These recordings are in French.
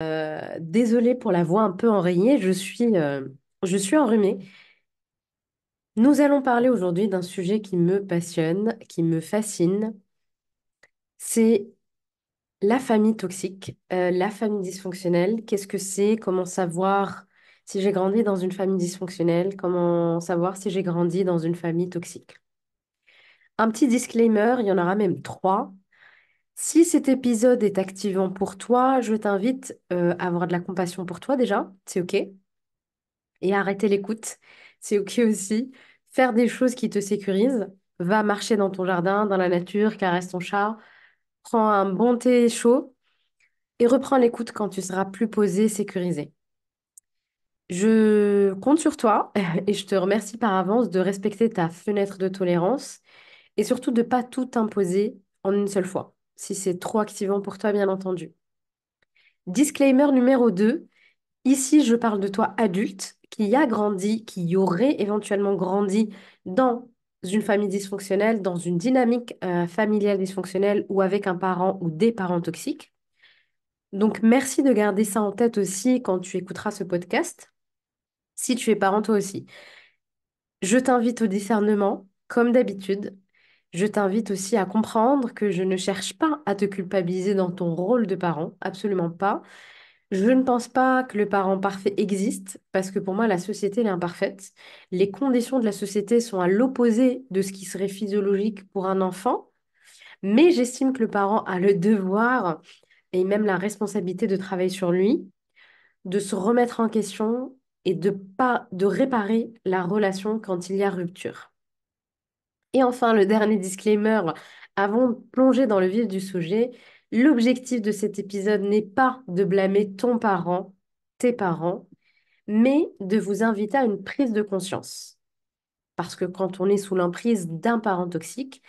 Désolée pour la voix un peu enrayée, je suis enrhumée. Nous allons parler aujourd'hui d'un sujet qui me passionne, qui me fascine. C'est la famille toxique, la famille dysfonctionnelle. Qu'est-ce que c'est? Comment savoir si j'ai grandi dans une famille dysfonctionnelle? Comment savoir si j'ai grandi dans une famille toxique? Un petit disclaimer, il y en aura même trois. Si cet épisode est activant pour toi, je t'invite à avoir de la compassion pour toi déjà, c'est OK. Et arrêter l'écoute. C'est OK aussi. Faire des choses qui te sécurisent. Va marcher dans ton jardin, dans la nature, caresse ton chat, prends un bon thé chaud et reprends l'écoute quand tu seras plus posé, sécurisé. Je compte sur toi et je te remercie par avance de respecter ta fenêtre de tolérance et surtout de ne pas tout imposer en une seule fois, si c'est trop activant pour toi, bien entendu. Disclaimer numéro 2. Ici, je parle de toi adulte qui a grandi, qui y aurait éventuellement grandi dans une famille dysfonctionnelle, dans une dynamique familiale dysfonctionnelle ou avec un parent ou des parents toxiques. Donc, merci de garder ça en tête aussi quand tu écouteras ce podcast, si tu es parent toi aussi. Je t'invite au discernement, comme d'habitude. Je t'invite aussi à comprendre que je ne cherche pas à te culpabiliser dans ton rôle de parent, absolument pas. Je ne pense pas que le parent parfait existe, parce que pour moi, la société elle est imparfaite. Les conditions de la société sont à l'opposé de ce qui serait physiologique pour un enfant, mais j'estime que le parent a le devoir et même la responsabilité de travailler sur lui, de se remettre en question et de réparer la relation quand il y a rupture. Et enfin, le dernier disclaimer, avant de plonger dans le vif du sujet, l'objectif de cet épisode n'est pas de blâmer ton parent, tes parents, mais de vous inviter à une prise de conscience. Parce que quand on est sous l'emprise d'un parent toxique,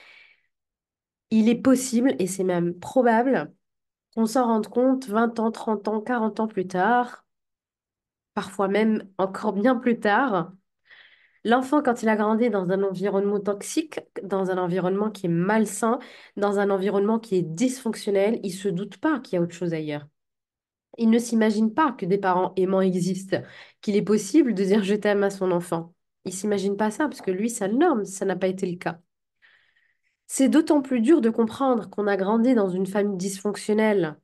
il est possible, et c'est même probable, qu'on s'en rende compte 20 ans, 30 ans, 40 ans plus tard, parfois même encore bien plus tard. L'enfant, quand il a grandi dans un environnement toxique, dans un environnement qui est malsain, dans un environnement qui est dysfonctionnel, il se doute pas qu'il y a autre chose ailleurs. Il ne s'imagine pas que des parents aimants existent, qu'il est possible de dire je t'aime à son enfant. Il s'imagine pas ça parce que lui, sa norme, ça n'a pas été le cas. C'est d'autant plus dur de comprendre qu'on a grandi dans une famille dysfonctionnelle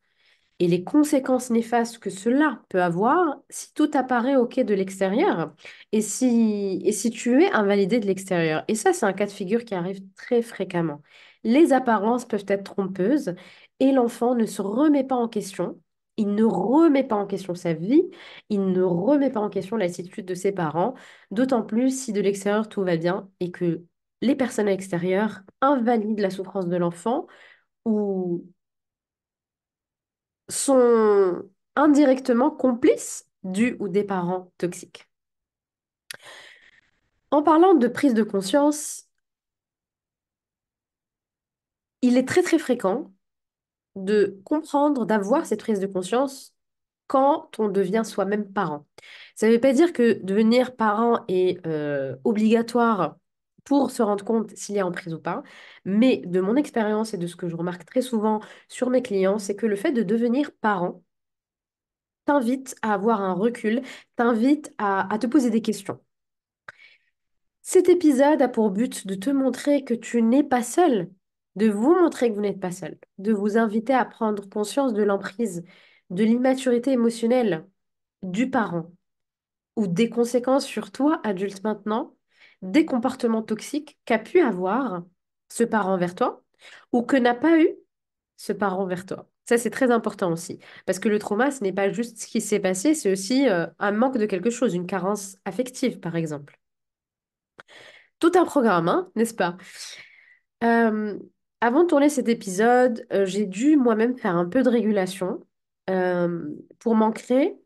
et les conséquences néfastes que cela peut avoir si tout apparaît OK de l'extérieur et si tu es invalidé de l'extérieur. Et ça, c'est un cas de figure qui arrive très fréquemment. Les apparences peuvent être trompeuses et l'enfant ne se remet pas en question. Il ne remet pas en question sa vie, il ne remet pas en question l'attitude de ses parents, d'autant plus si de l'extérieur tout va bien et que les personnes à l'extérieur invalident la souffrance de l'enfant ou sont indirectement complices du ou des parents toxiques. En parlant de prise de conscience, il est très très fréquent de comprendre, d'avoir cette prise de conscience quand on devient soi-même parent. Ça ne veut pas dire que devenir parent est obligatoire pour se rendre compte s'il est en prise ou pas, mais de mon expérience et de ce que je remarque très souvent sur mes clients, c'est que le fait de devenir parent t'invite à avoir un recul, t'invite à te poser des questions. Cet épisode a pour but de te montrer que tu n'es pas seul, de vous montrer que vous n'êtes pas seul, de vous inviter à prendre conscience de l'emprise, de l'immaturité émotionnelle du parent ou des conséquences sur toi, adulte maintenant, des comportements toxiques qu'a pu avoir ce parent vers toi ou que n'a pas eu ce parent vers toi. Ça, c'est très important aussi, parce que le trauma, ce n'est pas juste ce qui s'est passé, c'est aussi un manque de quelque chose, une carence affective, par exemple. Tout un programme, hein, n'est-ce pas? Euh, Avant de tourner cet épisode, j'ai dû moi-même faire un peu de régulation pour m'ancrer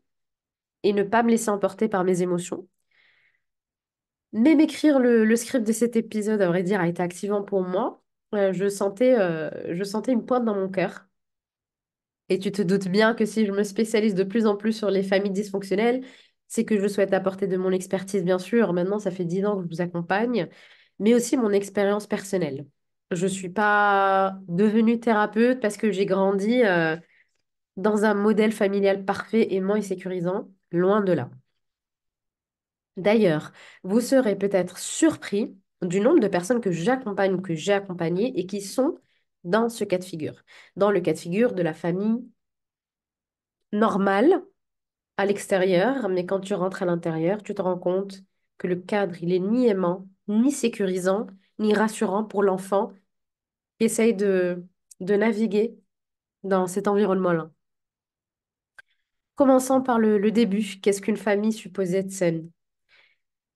et ne pas me laisser emporter par mes émotions. Mais m'écrire le script de cet épisode, à vrai dire, a été activant pour moi. Je sentais une pointe dans mon cœur. Et tu te doutes bien que si je me spécialise de plus en plus sur les familles dysfonctionnelles, c'est que je souhaite apporter de mon expertise, bien sûr. Maintenant, ça fait 10 ans que je vous accompagne, mais aussi mon expérience personnelle. Je ne suis pas devenue thérapeute parce que j'ai grandi dans un modèle familial parfait, aimant et sécurisant, loin de là. D'ailleurs, vous serez peut-être surpris du nombre de personnes que j'accompagne ou que j'ai accompagnées et qui sont dans ce cas de figure, dans le cas de figure de la famille normale à l'extérieur, mais quand tu rentres à l'intérieur, tu te rends compte que le cadre, il est ni aimant, ni sécurisant, ni rassurant pour l'enfant qui essaye de naviguer dans cet environnement-là. Commençons par le début. Qu'est-ce qu'une famille supposée être saine?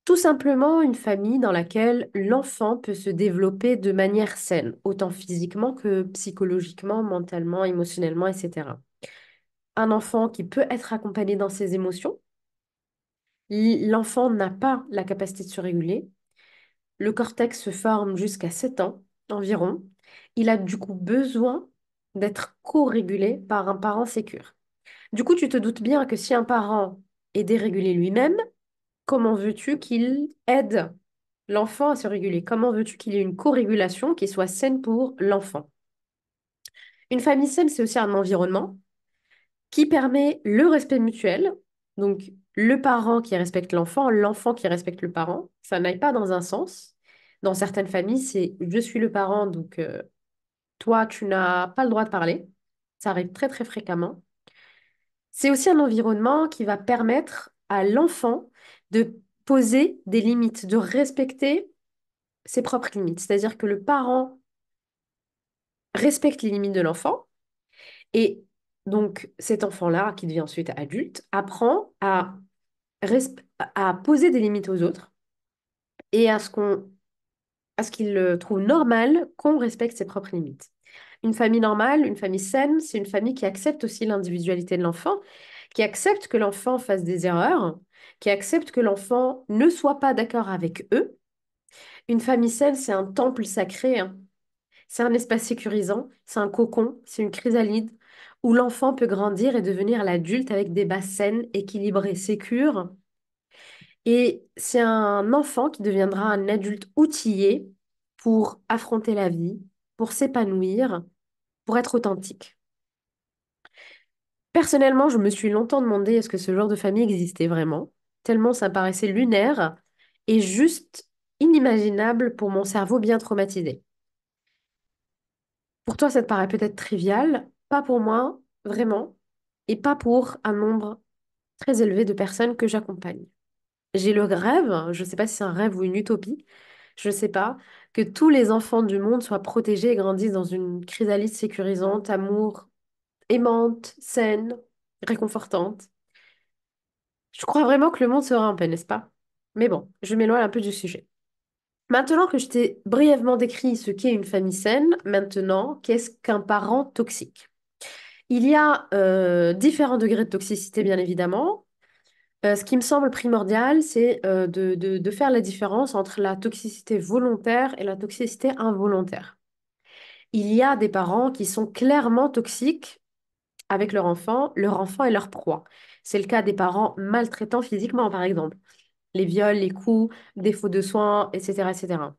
Tout simplement une famille dans laquelle l'enfant peut se développer de manière saine, autant physiquement que psychologiquement, mentalement, émotionnellement, etc. Un enfant qui peut être accompagné dans ses émotions. L'enfant n'a pas la capacité de se réguler. Le cortex se forme jusqu'à 7 ans environ. Il a du coup besoin d'être co-régulé par un parent sécure. Du coup, tu te doutes bien que si un parent est dérégulé lui-même, comment veux-tu qu'il aide l'enfant à se réguler? Comment veux-tu qu'il y ait une co-régulation qui soit saine pour l'enfant? Une famille saine, c'est aussi un environnement qui permet le respect mutuel. Donc, le parent qui respecte l'enfant, l'enfant qui respecte le parent. Ça n'aille pas dans un sens. Dans certaines familles, c'est je suis le parent, donc toi, tu n'as pas le droit de parler. Ça arrive très, très fréquemment. C'est aussi un environnement qui va permettre à l'enfant de poser des limites, de respecter ses propres limites. C'est-à-dire que le parent respecte les limites de l'enfant et donc cet enfant-là, qui devient ensuite adulte, apprend à poser des limites aux autres et à ce qu'il trouve normal qu'on respecte ses propres limites. Une famille normale, une famille saine, c'est une famille qui accepte aussi l'individualité de l'enfant, qui accepte que l'enfant fasse des erreurs, qui accepte que l'enfant ne soit pas d'accord avec eux. Une famille saine, c'est un temple sacré, hein. C'est un espace sécurisant, c'est un cocon, c'est une chrysalide où l'enfant peut grandir et devenir l'adulte avec des bases saines, équilibrées, sécures. Et c'est un enfant qui deviendra un adulte outillé pour affronter la vie, pour s'épanouir, pour être authentique. Personnellement, je me suis longtemps demandé est-ce que ce genre de famille existait vraiment, tellement ça paraissait lunaire et juste inimaginable pour mon cerveau bien traumatisé. Pour toi, ça te paraît peut-être trivial, pas pour moi, vraiment, et pas pour un nombre très élevé de personnes que j'accompagne. J'ai le rêve, je ne sais pas si c'est un rêve ou une utopie, je ne sais pas, que tous les enfants du monde soient protégés et grandissent dans une chrysalide sécurisante, amour, aimante, saine, réconfortante. Je crois vraiment que le monde sera en paix, n'est-ce pas? Mais bon, je m'éloigne un peu du sujet. Maintenant que je t'ai brièvement décrit ce qu'est une famille saine, maintenant, qu'est-ce qu'un parent toxique? Il y a différents degrés de toxicité, bien évidemment. Ce qui me semble primordial, c'est de faire la différence entre la toxicité volontaire et la toxicité involontaire. Il y a des parents qui sont clairement toxiques avec leur enfant est leur proie. C'est le cas des parents maltraitants physiquement, par exemple. Les viols, les coups, défaut de soins, etc., etc.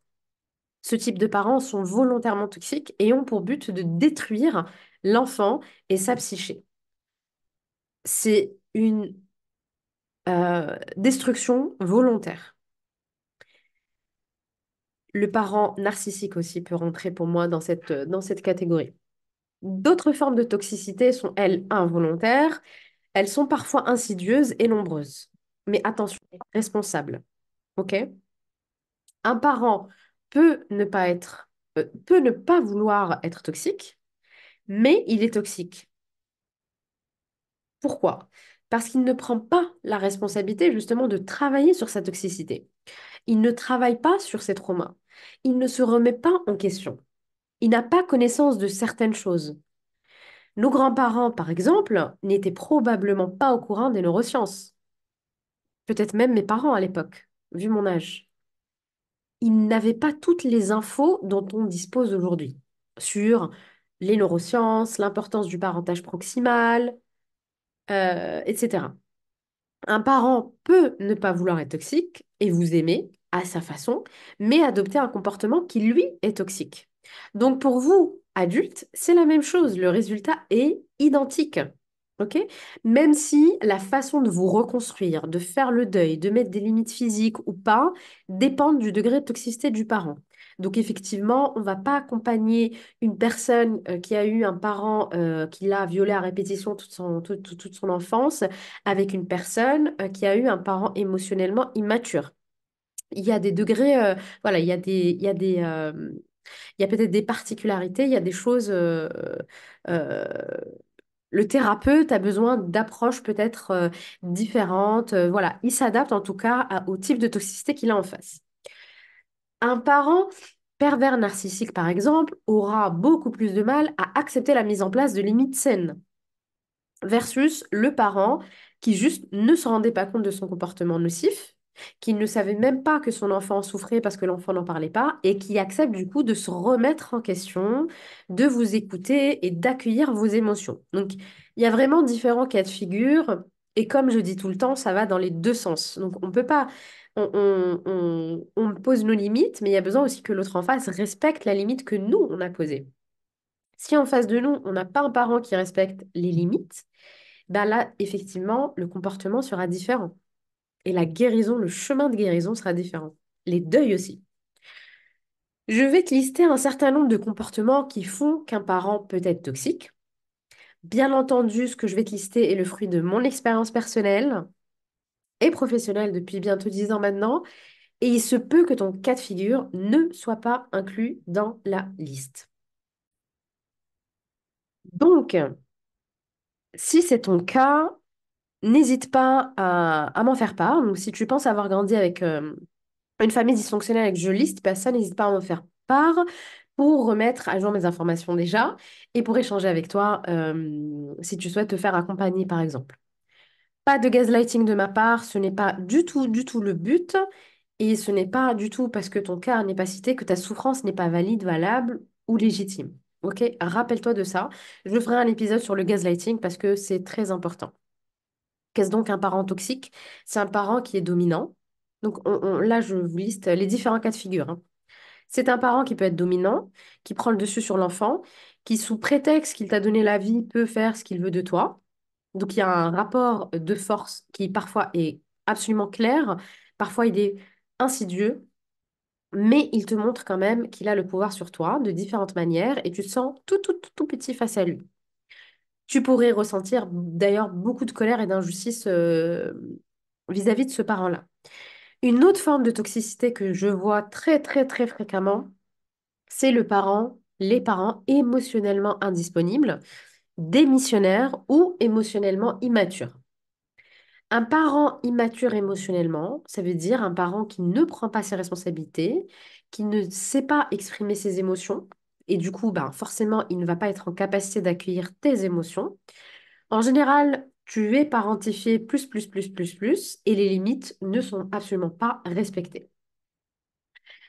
Ce type de parents sont volontairement toxiques et ont pour but de détruire l'enfant et sa psyché. C'est une destruction volontaire. Le parent narcissique aussi peut rentrer pour moi dans cette catégorie. D'autres formes de toxicité sont, elles, involontaires. Elles sont parfois insidieuses et nombreuses. Mais attention, responsables. OK? Un parent peut ne pas vouloir être toxique, mais il est toxique. Pourquoi? Parce qu'il ne prend pas la responsabilité justement de travailler sur sa toxicité. Il ne travaille pas sur ses traumas. Il ne se remet pas en question. Il n'a pas connaissance de certaines choses. Nos grands-parents, par exemple, n'étaient probablement pas au courant des neurosciences. Peut-être même mes parents à l'époque, vu mon âge. Ils n'avaient pas toutes les infos dont on dispose aujourd'hui sur les neurosciences, l'importance du parentage proximal, etc. Un parent peut ne pas vouloir être toxique et vous aimer à sa façon, mais adopter un comportement qui, lui, est toxique. Donc pour vous, adultes, c'est la même chose. Le résultat est identique. OK? Même si la façon de vous reconstruire, de faire le deuil, de mettre des limites physiques ou pas, dépend du degré de toxicité du parent. Donc effectivement, on ne va pas accompagner une personne qui a eu un parent qui l'a violé à répétition toute son enfance avec une personne qui a eu un parent émotionnellement immature. Il y a des degrés, voilà, il y a peut-être des particularités, il y a des choses. Euh, le thérapeute a besoin d'approches peut-être différentes. Voilà, il s'adapte en tout cas au type de toxicité qu'il a en face. Un parent pervers narcissique, par exemple, aura beaucoup plus de mal à accepter la mise en place de limites saines versus le parent qui juste ne se rendait pas compte de son comportement nocif, qui ne savait même pas que son enfant souffrait parce que l'enfant n'en parlait pas, et qui accepte du coup de se remettre en question, de vous écouter et d'accueillir vos émotions. Donc, il y a vraiment différents cas de figure, et comme je dis tout le temps, ça va dans les deux sens. Donc, on peut pas... on pose nos limites, mais il y a besoin aussi que l'autre en face respecte la limite que nous, on a posée. Si en face de nous, on n'a pas un parent qui respecte les limites, ben là, effectivement, le comportement sera différent. Et la guérison, le chemin de guérison sera différent. Les deuils aussi. Je vais te lister un certain nombre de comportements qui font qu'un parent peut être toxique. Bien entendu, ce que je vais te lister est le fruit de mon expérience personnelle et professionnelle depuis bientôt 10 ans maintenant. Et il se peut que ton cas de figure ne soit pas inclus dans la liste. Donc, si c'est ton cas, n'hésite pas à m'en faire part. Donc, si tu penses avoir grandi avec une famille dysfonctionnelle avec je liste personne, n'hésite pas à m'en faire part pour remettre à jour mes informations déjà et pour échanger avec toi si tu souhaites te faire accompagner, par exemple. Pas de gaslighting de ma part, ce n'est pas du tout le but et ce n'est pas du tout parce que ton cas n'est pas cité que ta souffrance n'est pas valide, valable ou légitime. Ok? Rappelle-toi de ça. Je ferai un épisode sur le gaslighting parce que c'est très important. Qu'est-ce donc un parent toxique? C'est un parent qui est dominant. Donc là, je vous liste les différents cas de figure, hein. C'est un parent qui peut être dominant, qui prend le dessus sur l'enfant, qui, sous prétexte qu'il t'a donné la vie, peut faire ce qu'il veut de toi. Donc il y a un rapport de force qui parfois est absolument clair, parfois il est insidieux, mais il te montre quand même qu'il a le pouvoir sur toi de différentes manières et tu te sens tout petit face à lui. Tu pourrais ressentir d'ailleurs beaucoup de colère et d'injustice vis-à-vis de ce parent-là. Une autre forme de toxicité que je vois très fréquemment, c'est les parents émotionnellement indisponibles, démissionnaires ou émotionnellement immatures. Un parent immature émotionnellement, ça veut dire un parent qui ne prend pas ses responsabilités, qui ne sait pas exprimer ses émotions, et du coup, ben, forcément, il ne va pas être en capacité d'accueillir tes émotions. En général, tu es parentifié plus, et les limites ne sont absolument pas respectées.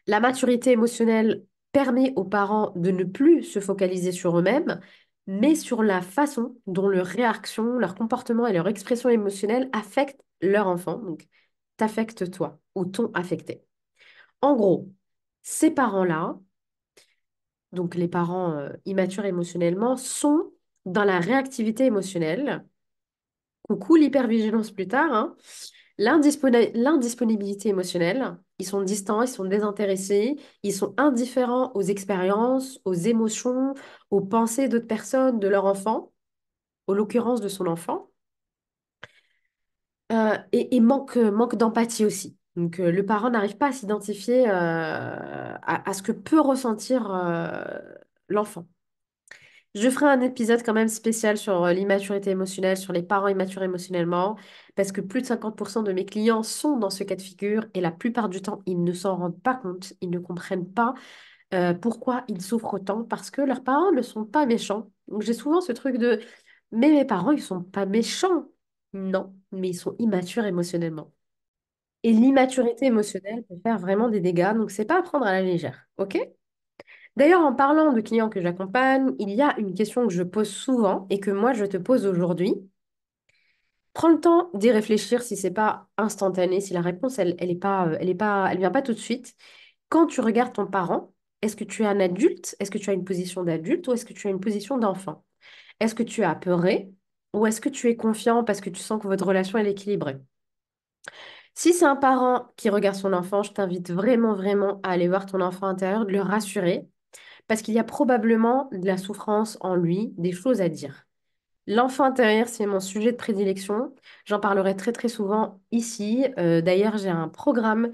La maturité émotionnelle permet aux parents de ne plus se focaliser sur eux-mêmes, mais sur la façon dont leurs réactions, leur comportement et leur expression émotionnelle affectent leur enfant, donc t'affectent toi ou t'ont affecté. En gros, ces parents-là, donc les parents immatures émotionnellement, sont dans la réactivité émotionnelle. Coucou l'hypervigilance plus tard, hein. L'indisponibilité émotionnelle, ils sont distants, ils sont désintéressés, ils sont indifférents aux expériences, aux émotions, aux pensées d'autres personnes, de leur enfant, en l'occurrence de son enfant, et manque d'empathie aussi. Donc le parent n'arrive pas à s'identifier à ce que peut ressentir l'enfant. Je ferai un épisode quand même spécial sur l'immaturité émotionnelle, sur les parents immatures émotionnellement, parce que plus de 50% de mes clients sont dans ce cas de figure et la plupart du temps, ils ne s'en rendent pas compte, ils ne comprennent pas pourquoi ils souffrent autant, parce que leurs parents ne sont pas méchants. Donc j'ai souvent ce truc de, mais mes parents, ils sont pas méchants. Non, mais ils sont immatures émotionnellement. Et l'immaturité émotionnelle peut faire vraiment des dégâts, donc c'est pas à prendre à la légère, ok? D'ailleurs, en parlant de clients que j'accompagne, il y a une question que je pose souvent et que moi je te pose aujourd'hui. Prends le temps d'y réfléchir si c'est pas instantané, si la réponse elle vient pas tout de suite. Quand tu regardes ton parent, est-ce que tu es un adulte? Est-ce que tu as une position d'adulte ou est-ce que tu as une position d'enfant? Est-ce que tu es apeuré ou est-ce que tu es confiant parce que tu sens que votre relation elle est équilibrée? Si c'est un parent qui regarde son enfant, je t'invite vraiment, vraiment à aller voir ton enfant intérieur, de le rassurer, parce qu'il y a probablement de la souffrance en lui, des choses à dire. L'enfant intérieur, c'est mon sujet de prédilection. J'en parlerai très, très souvent ici. D'ailleurs, j'ai un programme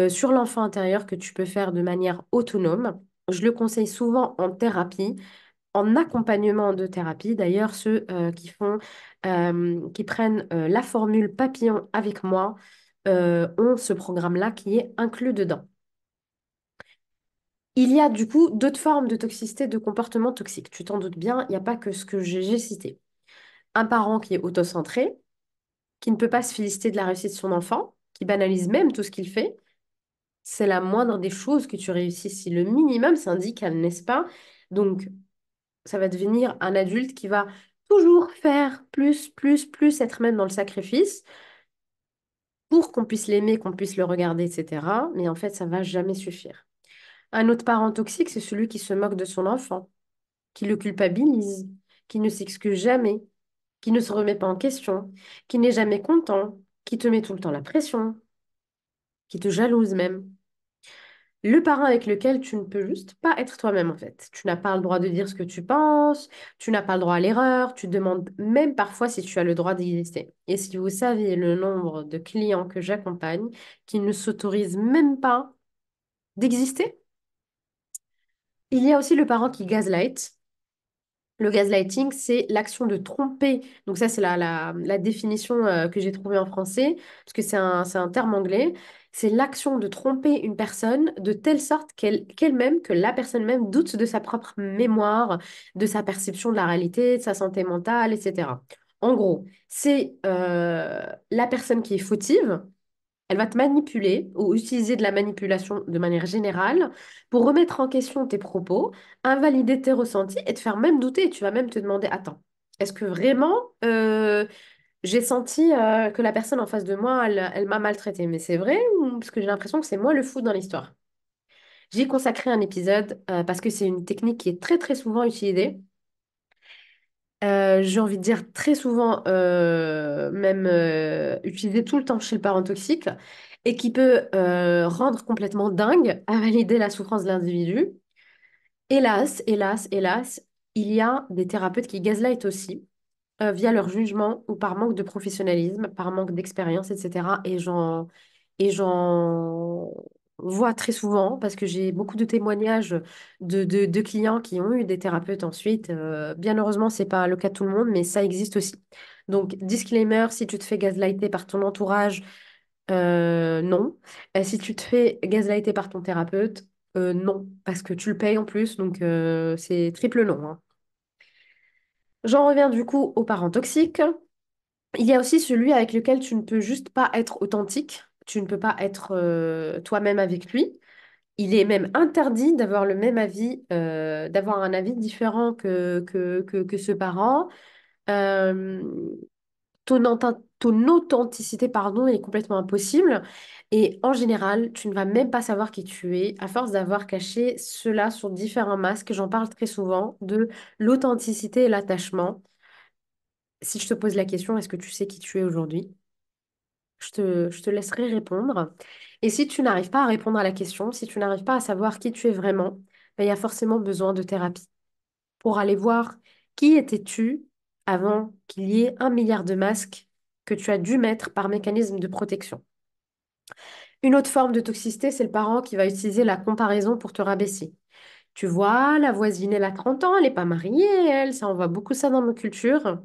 sur l'enfant intérieur que tu peux faire de manière autonome. Je le conseille souvent en thérapie, en accompagnement de thérapie. D'ailleurs, ceux qui prennent la formule papillon avec moi ont ce programme-là qui est inclus dedans. Il y a du coup d'autres formes de toxicité, de comportement toxique. Tu t'en doutes bien, il n'y a pas que ce que j'ai cité. Un parent qui est autocentré, qui ne peut pas se féliciter de la réussite de son enfant, qui banalise même tout ce qu'il fait, c'est la moindre des choses que tu réussisses. Si le minimum syndical, n'est-ce pas? Donc, ça va devenir un adulte qui va toujours faire plus, plus, plus, être même dans le sacrifice pour qu'on puisse l'aimer, qu'on puisse le regarder, etc. Mais en fait, ça va jamais suffire. Un autre parent toxique, c'est celui qui se moque de son enfant, qui le culpabilise, qui ne s'excuse jamais, qui ne se remet pas en question, qui n'est jamais content, qui te met tout le temps la pression, qui te jalouse même. Le parent avec lequel tu ne peux juste pas être toi-même en fait. Tu n'as pas le droit de dire ce que tu penses, tu n'as pas le droit à l'erreur, tu te demandes même parfois si tu as le droit d'exister. Et si vous saviez le nombre de clients que j'accompagne qui ne s'autorisent même pas d'exister. Il y a aussi le parent qui gaslight. Le gaslighting, c'est l'action de tromper. Donc ça, c'est la définition que j'ai trouvée en français, parce que c'est un terme anglais. C'est l'action de tromper une personne de telle sorte qu'elle-même, que la personne même doute de sa propre mémoire, de sa perception de la réalité, de sa santé mentale, etc. En gros, c'est la personne qui est fautive. Elle va te manipuler ou utiliser de la manipulation de manière générale pour remettre en question tes propos, invalider tes ressentis et te faire même douter. Tu vas même te demander, attends, est-ce que vraiment j'ai senti que la personne en face de moi, elle m'a maltraité? Mais c'est vrai ou parce que j'ai l'impression que c'est moi le fou dans l'histoire? J'y ai consacré un épisode parce que c'est une technique qui est très très souvent utilisée. J'ai envie de dire très souvent, même utilisé tout le temps chez le parent toxique, et qui peut rendre complètement dingue à valider la souffrance de l'individu. Hélas, hélas, hélas, il y a des thérapeutes qui gaslight aussi via leur jugement ou par manque de professionnalisme, par manque d'expérience, etc. Et j'en vois très souvent parce que j'ai beaucoup de témoignages de clients qui ont eu des thérapeutes ensuite. Bien heureusement, c'est pas le cas de tout le monde, mais ça existe aussi. Donc, disclaimer, si tu te fais gaslighter par ton entourage, non. Si tu te fais gaslighter par ton thérapeute, non, parce que tu le payes en plus, donc c'est triple non, hein. J'en reviens du coup aux parents toxiques. Il y a aussi celui avec lequel tu ne peux juste pas être authentique, tu ne peux pas être toi-même avec lui. Il est même interdit d'avoir le même avis, d'avoir un avis différent que ce parent. Euh, ton authenticité, pardon, est complètement impossible. Et en général, tu ne vas même pas savoir qui tu es à force d'avoir caché cela sur différents masques. J'en parle très souvent de l'authenticité et l'attachement. Si je te pose la question, est-ce que tu sais qui tu es aujourd'hui? Je te laisserai répondre. Et si tu n'arrives pas à répondre à la question, si tu n'arrives pas à savoir qui tu es vraiment, ben, il y a forcément besoin de thérapie pour aller voir qui étais-tu avant qu'il y ait 1 milliard de masques que tu as dû mettre par mécanisme de protection. Une autre forme de toxicité, c'est le parent qui va utiliser la comparaison pour te rabaisser. Tu vois, la voisine, elle a 30 ans, elle n'est pas mariée, elle, ça, on voit beaucoup ça dans nos cultures.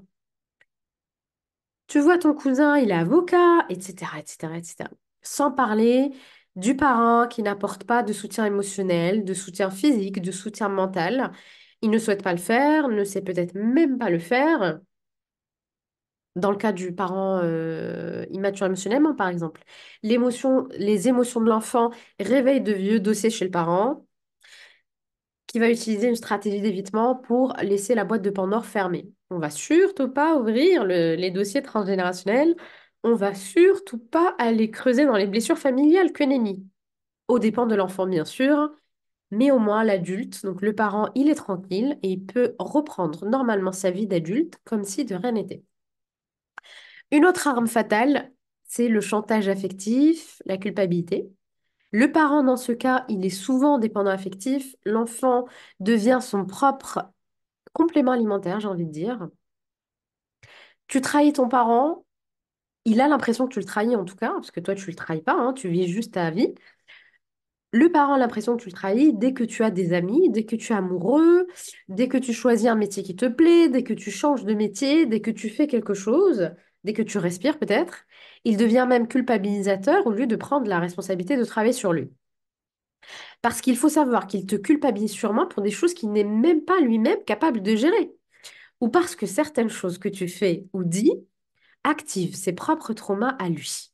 Tu vois ton cousin, il est avocat, etc., etc., etc. Sans parler du parent qui n'apporte pas de soutien émotionnel, de soutien physique, de soutien mental. Il ne souhaite pas le faire, ne sait peut-être même pas le faire. Dans le cas du parent immature émotionnellement, par exemple. Les émotions de l'enfant réveillent de vieux dossiers chez le parent qui va utiliser une stratégie d'évitement pour laisser la boîte de Pandore fermée. On va surtout pas ouvrir les dossiers transgénérationnels. On va surtout pas aller creuser dans les blessures familiales, que nenni. Aux dépens de l'enfant, bien sûr, mais au moins l'adulte, donc le parent, il est tranquille et il peut reprendre normalement sa vie d'adulte comme si de rien n'était. Une autre arme fatale, c'est le chantage affectif, la culpabilité. Le parent, dans ce cas, il est souvent dépendant affectif. L'enfant devient son propre complément alimentaire, j'ai envie de dire. Tu trahis ton parent, il a l'impression que tu le trahis en tout cas, parce que toi, tu le trahis pas, hein, tu vis juste ta vie. Le parent a l'impression que tu le trahis dès que tu as des amis, dès que tu es amoureux, dès que tu choisis un métier qui te plaît, dès que tu changes de métier, dès que tu fais quelque chose, dès que tu respires peut-être. Il devient même culpabilisateur au lieu de prendre la responsabilité de travailler sur lui. Parce qu'il faut savoir qu'il te culpabilise sûrement pour des choses qu'il n'est même pas lui-même capable de gérer. Ou parce que certaines choses que tu fais ou dis activent ses propres traumas à lui.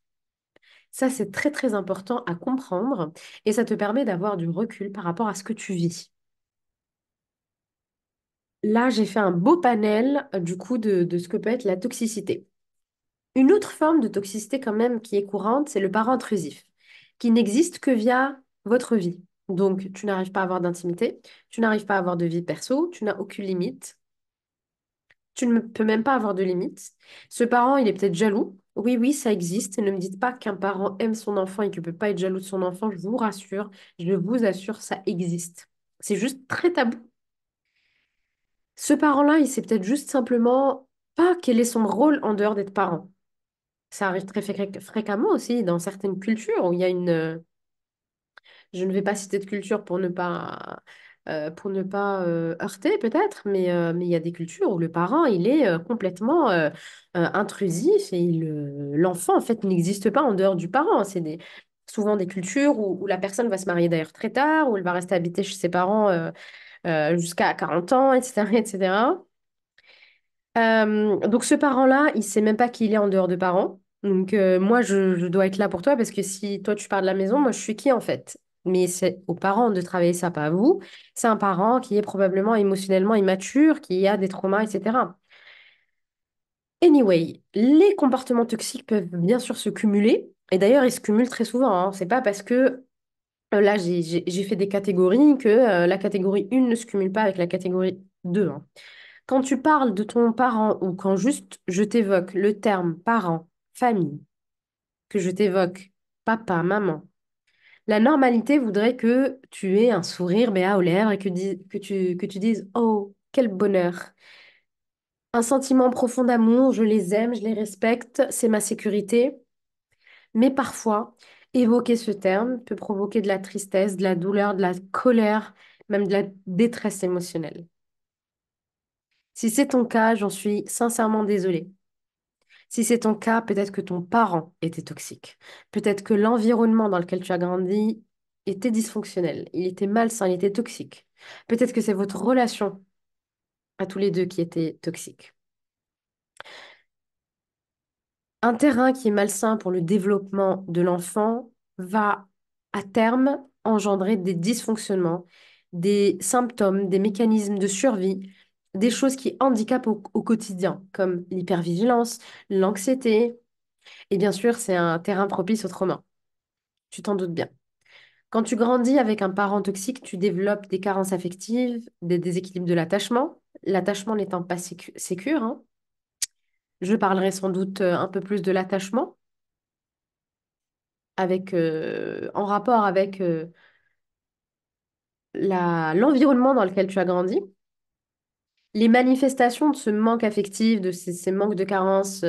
Ça, c'est très très important à comprendre et ça te permet d'avoir du recul par rapport à ce que tu vis. Là, j'ai fait un beau panel du coup de ce que peut être la toxicité. Une autre forme de toxicité quand même qui est courante, c'est le parent intrusif, qui n'existe que via votre vie. Donc, tu n'arrives pas à avoir d'intimité, tu n'arrives pas à avoir de vie perso, tu n'as aucune limite, tu ne peux même pas avoir de limite. Ce parent, il est peut-être jaloux. Oui, oui, ça existe. Et ne me dites pas qu'un parent aime son enfant et qu'il ne peut pas être jaloux de son enfant. Je vous assure, ça existe. C'est juste très tabou. Ce parent-là, il sait peut-être juste simplement pas quel est son rôle en dehors d'être parent. Ça arrive très fréquemment aussi dans certaines cultures où il y a je ne vais pas citer de culture pour ne pas heurter peut-être, mais il y a des cultures où le parent, il est complètement intrusif et l'enfant, en fait, n'existe pas en dehors du parent. Souvent des cultures où la personne va se marier d'ailleurs très tard, où elle va rester habiter chez ses parents jusqu'à 40 ans, etc., etc. Donc ce parent-là, il sait même pas qu'il est en dehors de parents. Donc moi, je dois être là pour toi parce que si toi tu pars de la maison, moi je suis qui en fait? Mais c'est aux parents de travailler ça, pas à vous. C'est un parent qui est probablement émotionnellement immature, qui a des traumas, etc. Anyway, les comportements toxiques peuvent bien sûr se cumuler. Et d'ailleurs, ils se cumulent très souvent, hein. C'est pas parce que là, j'ai fait des catégories que la catégorie 1 ne se cumule pas avec la catégorie 2, hein. Quand tu parles de ton parent ou quand juste je t'évoque le terme parent, famille, que je t'évoque papa, maman, la normalité voudrait que tu aies un sourire béat aux lèvres et que tu dises oh, quel bonheur. Un sentiment profond d'amour, je les aime, je les respecte, c'est ma sécurité. Mais parfois, évoquer ce terme peut provoquer de la tristesse, de la douleur, de la colère, même de la détresse émotionnelle. Si c'est ton cas, j'en suis sincèrement désolée. Si c'est ton cas, peut-être que ton parent était toxique. Peut-être que l'environnement dans lequel tu as grandi était dysfonctionnel. Il était malsain, il était toxique. Peut-être que c'est votre relation à tous les deux qui était toxique. Un terrain qui est malsain pour le développement de l'enfant va à terme engendrer des dysfonctionnements, des symptômes, des mécanismes de survie, des choses qui handicapent au quotidien, comme l'hypervigilance, l'anxiété. Et bien sûr, c'est un terrain propice au trauma. Tu t'en doutes bien. Quand tu grandis avec un parent toxique, tu développes des carences affectives, des déséquilibres de l'attachement. L'attachement n'étant pas sécure, hein. Je parlerai sans doute un peu plus de l'attachement en rapport avec l'environnement dans lequel tu as grandi. Les manifestations de ce manque affectif, de ces manques de carences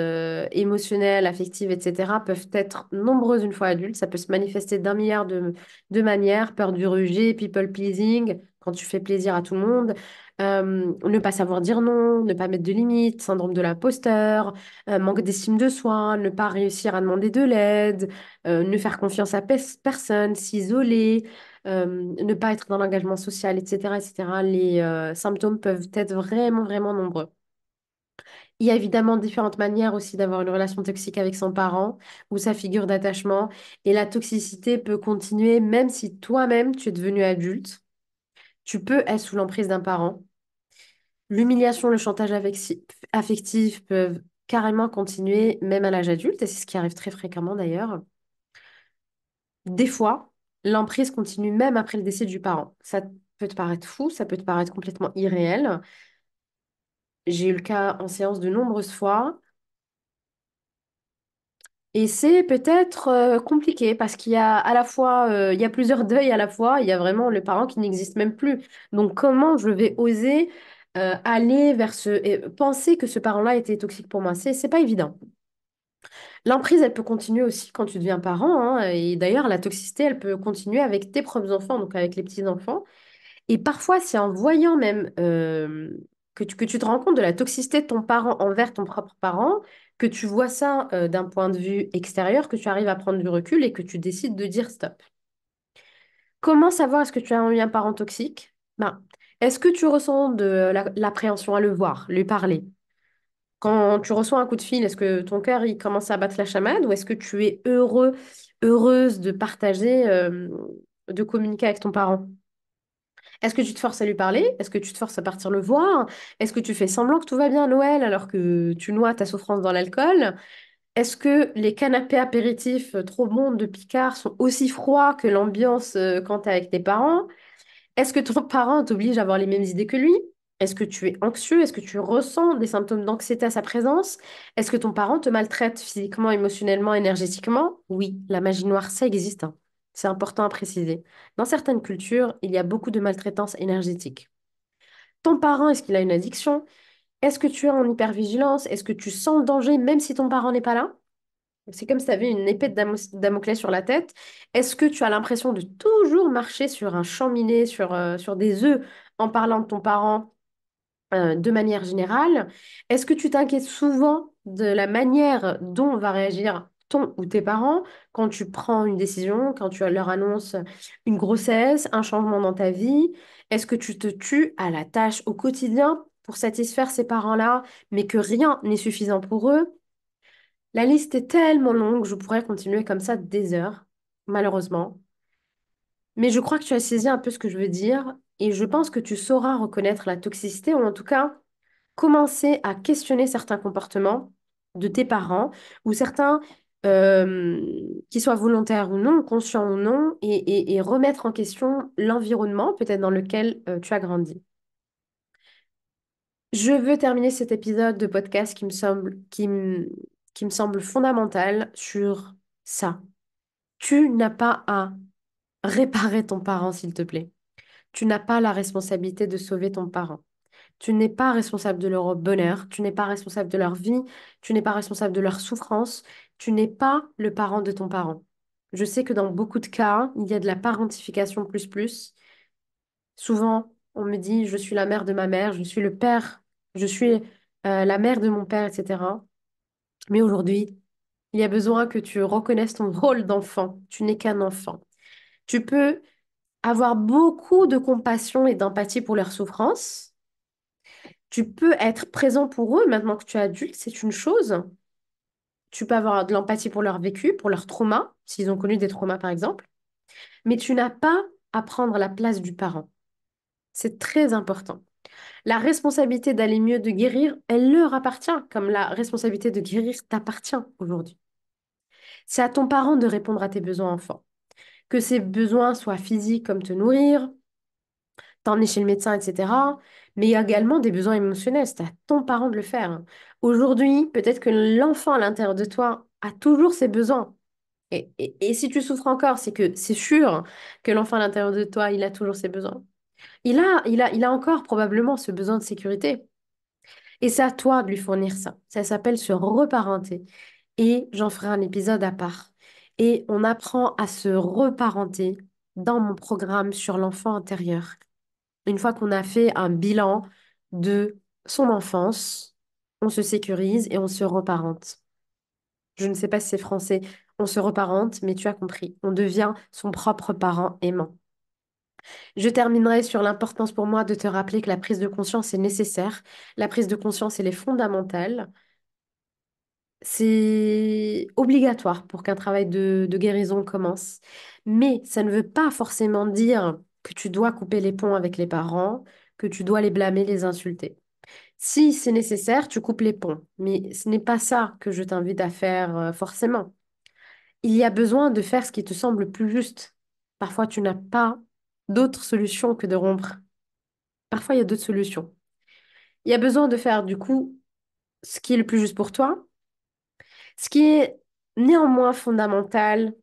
émotionnelles, affectives, etc., peuvent être nombreuses une fois adulte. Ça peut se manifester d'un milliard de manières, peur du rejet, people pleasing, quand tu fais plaisir à tout le monde, ne pas savoir dire non, ne pas mettre de limites, syndrome de l'imposteur, manque d'estime de soi, ne pas réussir à demander de l'aide, ne faire confiance à personne, s'isoler, ne pas être dans l'engagement social, etc., etc. Les symptômes peuvent être vraiment, vraiment nombreux. Il y a évidemment différentes manières aussi d'avoir une relation toxique avec son parent ou sa figure d'attachement. Et la toxicité peut continuer même si toi-même, tu es devenu adulte. Tu peux être sous l'emprise d'un parent. L'humiliation, le chantage affectif peuvent carrément continuer même à l'âge adulte, et c'est ce qui arrive très fréquemment d'ailleurs. Des fois, l'emprise continue même après le décès du parent. Ça peut te paraître fou, ça peut te paraître complètement irréel. J'ai eu le cas en séance de nombreuses fois. Et c'est peut-être compliqué parce qu'il y a à la fois, il y a plusieurs deuils à la fois, il y a vraiment le parent qui n'existe même plus. Donc comment je vais oser aller vers et penser que ce parent-là était toxique pour moi? C'est pas évident. L'emprise, elle peut continuer aussi quand tu deviens parent, hein, et d'ailleurs, la toxicité, elle peut continuer avec tes propres enfants, donc avec les petits-enfants. Et parfois, c'est en voyant même que tu te rends compte de la toxicité de ton parent envers ton propre parent, que tu vois ça d'un point de vue extérieur, que tu arrives à prendre du recul et que tu décides de dire stop. Comment savoir est-ce que tu as eu un parent toxique? Ben, est-ce que tu ressens de l'appréhension à le voir, lui parler? Quand tu reçois un coup de fil, est-ce que ton cœur il commence à battre la chamade ou est-ce que tu es heureuse de partager, de communiquer avec ton parent? Est-ce que tu te forces à lui parler? Est-ce que tu te forces à partir le voir? Est-ce que tu fais semblant que tout va bien à Noël alors que tu noies ta souffrance dans l'alcool? Est-ce que les canapés apéritifs trop bons de Picard sont aussi froids que l'ambiance quand tu es avec tes parents? Est-ce que ton parent t'oblige à avoir les mêmes idées que lui? Est-ce que tu es anxieux? Est-ce que tu ressens des symptômes d'anxiété à sa présence? Est-ce que ton parent te maltraite physiquement, émotionnellement, énergétiquement? Oui, la magie noire, ça existe, hein. C'est important à préciser. Dans certaines cultures, il y a beaucoup de maltraitance énergétique. Ton parent, est-ce qu'il a une addiction? Est-ce que tu es en hypervigilance? Est-ce que tu sens le danger même si ton parent n'est pas là? C'est comme si tu avais une épée de Damoclès sur la tête. Est-ce que tu as l'impression de toujours marcher sur un champ miné, sur des œufs en parlant de ton parent de manière générale? Est-ce que tu t'inquiètes souvent de la manière dont va réagir ton ou tes parents quand tu prends une décision, quand tu leur annonces une grossesse, un changement dans ta vie? Est-ce que tu te tues à la tâche au quotidien pour satisfaire ces parents-là, mais que rien n'est suffisant pour eux? La liste est tellement longue, je pourrais continuer comme ça des heures, malheureusement. Mais je crois que tu as saisi un peu ce que je veux dire et je pense que tu sauras reconnaître la toxicité ou en tout cas commencer à questionner certains comportements de tes parents ou certains qui soient volontaires ou non, conscients ou non, et remettre en question l'environnement peut-être dans lequel tu as grandi. Je veux terminer cet épisode de podcast qui me semble fondamental sur ça. Tu n'as pas à réparer ton parent, s'il te plaît. Tu n'as pas la responsabilité de sauver ton parent. Tu n'es pas responsable de leur bonheur, tu n'es pas responsable de leur vie, tu n'es pas responsable de leur souffrance, tu n'es pas le parent de ton parent. Je sais que dans beaucoup de cas, il y a de la parentification plus plus. Souvent, on me dit, je suis la mère de ma mère, je suis le père, je suis la mère de mon père, etc. Mais aujourd'hui, il y a besoin que tu reconnaisses ton rôle d'enfant. Tu n'es qu'un enfant. Tu peux avoir beaucoup de compassion et d'empathie pour leurs souffrances. Tu peux être présent pour eux maintenant que tu es adulte, c'est une chose. Tu peux avoir de l'empathie pour leur vécu, pour leurs traumas, s'ils ont connu des traumas par exemple. Mais tu n'as pas à prendre la place du parent. C'est très important. La responsabilité d'aller mieux, de guérir, elle leur appartient, comme la responsabilité de guérir t'appartient aujourd'hui. C'est à ton parent de répondre à tes besoins enfants. Que ces besoins soient physiques comme te nourrir, t'emmener chez le médecin, etc. Mais il y a également des besoins émotionnels. C'est à ton parent de le faire, hein. Aujourd'hui, peut-être que l'enfant à l'intérieur de toi a toujours ses besoins. Et si tu souffres encore, c'est que c'est sûr que l'enfant à l'intérieur de toi, il a toujours ses besoins. Il a encore probablement ce besoin de sécurité. Et c'est à toi de lui fournir ça. Ça s'appelle se reparenter. Et j'en ferai un épisode à part. Et on apprend à se reparenter dans mon programme sur l'enfant intérieur. Une fois qu'on a fait un bilan de son enfance, on se sécurise et on se reparente. Je ne sais pas si c'est français, on se reparente, mais tu as compris. On devient son propre parent aimant. Je terminerai sur l'importance pour moi de te rappeler que la prise de conscience est nécessaire. La prise de conscience, elle est fondamentale. C'est obligatoire pour qu'un travail de guérison commence. Mais ça ne veut pas forcément dire que tu dois couper les ponts avec les parents, que tu dois les blâmer, les insulter. Si c'est nécessaire, tu coupes les ponts. Mais ce n'est pas ça que je t'invite à faire forcément. Il y a besoin de faire ce qui te semble le plus juste. Parfois, tu n'as pas d'autre solution que de rompre. Parfois, il y a d'autres solutions. Il y a besoin de faire du coup ce qui est le plus juste pour toi, ce qui est Néanmoins, fondamental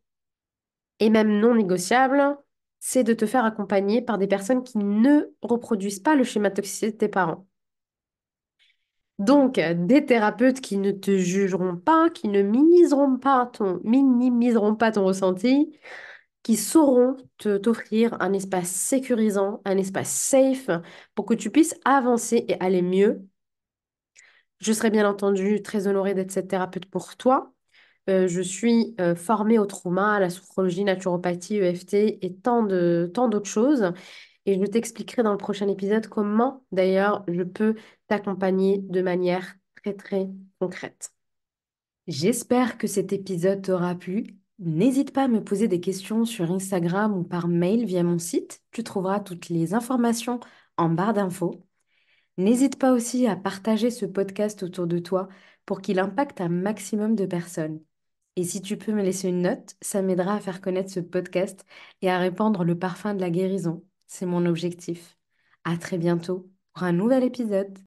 et même non négociable, c'est de te faire accompagner par des personnes qui ne reproduisent pas le schéma toxique de tes parents. Donc, des thérapeutes qui ne te jugeront pas, qui ne minimiseront pas ton ressenti, qui sauront t'offrir un espace sécurisant, un espace safe pour que tu puisses avancer et aller mieux. Je serais bien entendu très honorée d'être cette thérapeute pour toi. Je suis formée au trauma, à la sophrologie, naturopathie, EFT et tant d'autres choses. Et je t'expliquerai dans le prochain épisode comment, d'ailleurs, je peux t'accompagner de manière très, très concrète. J'espère que cet épisode t'aura plu. N'hésite pas à me poser des questions sur Instagram ou par mail via mon site. Tu trouveras toutes les informations en barre d'infos. N'hésite pas aussi à partager ce podcast autour de toi pour qu'il impacte un maximum de personnes. Et si tu peux me laisser une note, ça m'aidera à faire connaître ce podcast et à répandre le parfum de la guérison. C'est mon objectif. À très bientôt pour un nouvel épisode.